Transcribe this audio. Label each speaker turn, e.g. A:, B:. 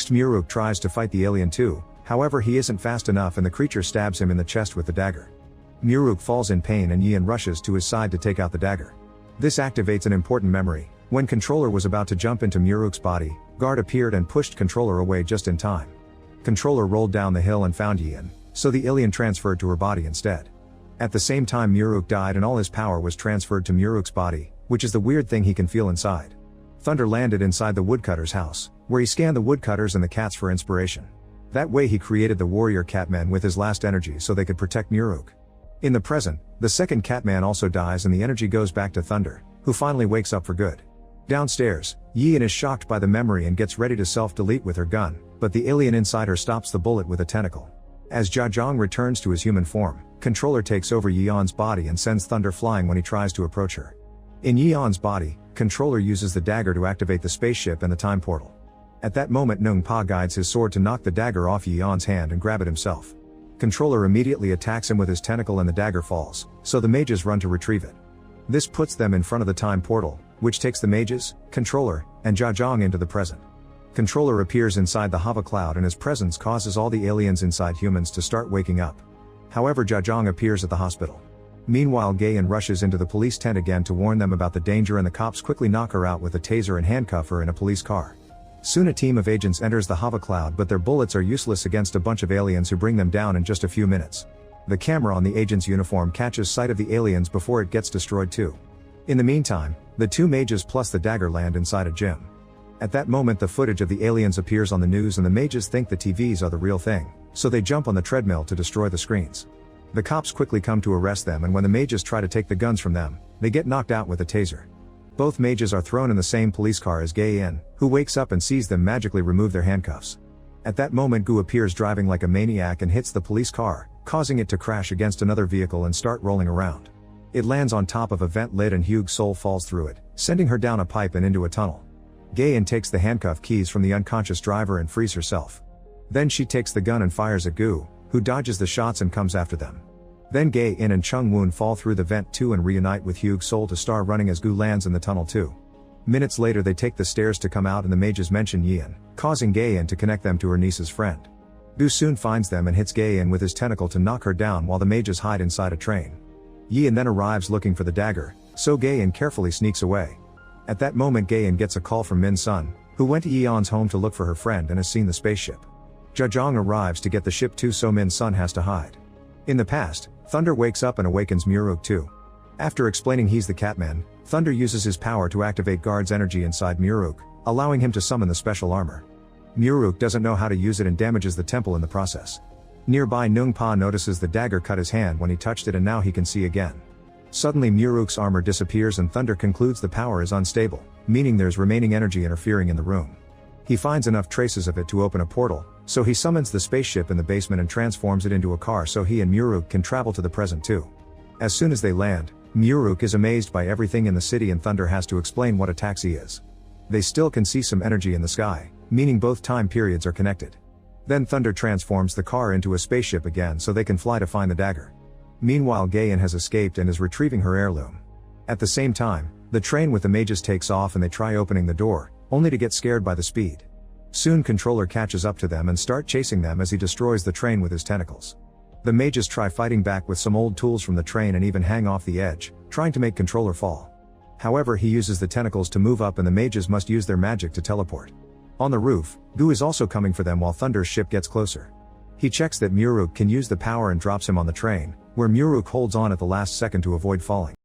A: Next, Muruk tries to fight the alien too, however he isn't fast enough and the creature stabs him in the chest with the dagger. Muruk falls in pain and Yian rushes to his side to take out the dagger. This activates an important memory. When Controller was about to jump into Muruk's body, Guard appeared and pushed Controller away just in time. Controller rolled down the hill and found Yian, so the Ilyin transferred to her body instead. At the same time, Muruk died and all his power was transferred to Muruk's body, which is the weird thing he can feel inside. Thunder landed inside the Woodcutter's house, where he scanned the woodcutters and the cats for inspiration. That way he created the warrior catmen with his last energy so they could protect Muruk. In the present, the second catman also dies and the energy goes back to Thunder, who finally wakes up for good. Downstairs, Yian is shocked by the memory and gets ready to self-delete with her gun, but the alien inside her stops the bullet with a tentacle. As Zhang returns to his human form, Controller takes over Yian's body and sends Thunder flying when he tries to approach her. In Yian's body, Controller uses the dagger to activate the spaceship and the time portal. At that moment, Nung Pa guides his sword to knock the dagger off Yian's hand and grab it himself. Controller immediately attacks him with his tentacle and the dagger falls, so the mages run to retrieve it. This puts them in front of the time portal, which takes the mages, Controller, and Zhang into the present. Controller appears inside the Hava cloud and his presence causes all the aliens inside humans to start waking up. However, Zhang appears at the hospital. Meanwhile, Yian rushes into the police tent again to warn them about the danger and the cops quickly knock her out with a taser and handcuff her in a police car. Soon a team of agents enters the Hava cloud, but their bullets are useless against a bunch of aliens who bring them down in just a few minutes. The camera on the agent's uniform catches sight of the aliens before it gets destroyed too. In the meantime, the two mages plus the dagger land inside a gym. At that moment, the footage of the aliens appears on the news and the mages think the TVs are the real thing, so they jump on the treadmill to destroy the screens. The cops quickly come to arrest them, and when the mages try to take the guns from them, they get knocked out with a taser. Both mages are thrown in the same police car as Yian, who wakes up and sees them magically remove their handcuffs. At that moment, Gu appears driving like a maniac and hits the police car, causing it to crash against another vehicle and start rolling around. It lands on top of a vent lid and Hugh's soul falls through it, sending her down a pipe and into a tunnel. Yian takes the handcuff keys from the unconscious driver and frees herself. Then she takes the gun and fires at Gu, who dodges the shots and comes after them. Then Yian and Chung Woon fall through the vent too and reunite with Hugh's soul to start running as Gu lands in the tunnel too. Minutes later, they take the stairs to come out and the mages mention Yian, causing Yian to connect them to her niece's friend. Gu soon finds them and hits Yian with his tentacle to knock her down while the mages hide inside a train. Yian then arrives looking for the dagger, so Yian carefully sneaks away. At that moment, Yian gets a call from Min Sun, who went to Yian's home to look for her friend and has seen the spaceship. Zhang arrives to get the ship too, so Min Sun has to hide. In the past, Thunder wakes up and awakens Muruk too. After explaining he's the catman, Thunder uses his power to activate Guard's energy inside Muruk, allowing him to summon the special armor. Muruk doesn't know how to use it and damages the temple in the process. Nearby, Nung Pa notices the dagger cut his hand when he touched it and now he can see again. Suddenly Muruk's armor disappears and Thunder concludes the power is unstable, meaning there's remaining energy interfering in the room. He finds enough traces of it to open a portal, so he summons the spaceship in the basement and transforms it into a car so he and Muruk can travel to the present too. As soon as they land, Muruk is amazed by everything in the city and Thunder has to explain what a taxi is. They still can see some energy in the sky, meaning both time periods are connected. Then Thunder transforms the car into a spaceship again so they can fly to find the dagger. Meanwhile, Yian has escaped and is retrieving her heirloom. At the same time, the train with the mages takes off and they try opening the door, only to get scared by the speed. Soon Controller catches up to them and start chasing them as he destroys the train with his tentacles. The mages try fighting back with some old tools from the train and even hang off the edge, trying to make Controller fall. However, he uses the tentacles to move up and the mages must use their magic to teleport. On the roof, Gu is also coming for them while Thunder's ship gets closer. He checks that Muruk can use the power and drops him on the train, where Muruk holds on at the last second to avoid falling.